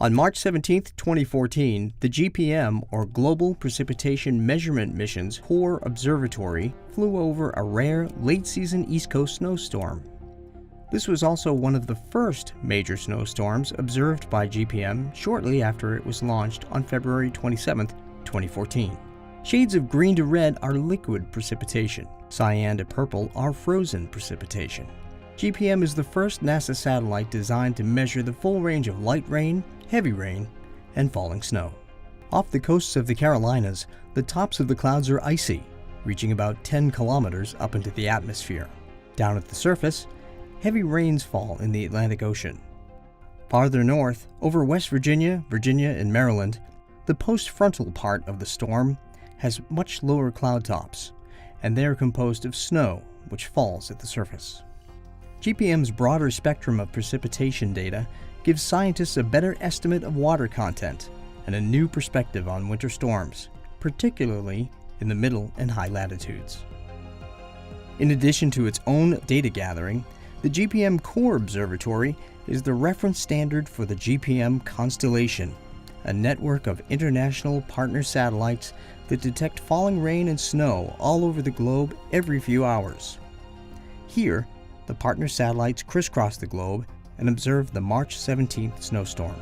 On March 17, 2014, the GPM, or Global Precipitation Measurement mission's Core Observatory, flew over a rare late-season East Coast snowstorm. This was also one of the first major snowstorms observed by GPM shortly after it was launched on February 27, 2014. Shades of green to red are liquid precipitation. Cyan to purple are frozen precipitation. GPM is the first NASA satellite designed to measure the full range of light rain, heavy rain, and falling snow. Off the coasts of the Carolinas, the tops of the clouds are icy, reaching about 10 kilometers up into the atmosphere. Down at the surface, heavy rains fall in the Atlantic Ocean. Farther north, over West Virginia, and Maryland, the postfrontal part of the storm has much lower cloud tops, and they are composed of snow, which falls at the surface. GPM's broader spectrum of precipitation data gives scientists a better estimate of water content and a new perspective on winter storms, particularly in the middle and high latitudes. In addition to its own data gathering, the GPM Core Observatory is the reference standard for the GPM constellation, a network of international partner satellites that detect falling rain and snow all over the globe every few hours. Here, the partner satellites crisscross the globe and observe the March 17th snowstorm.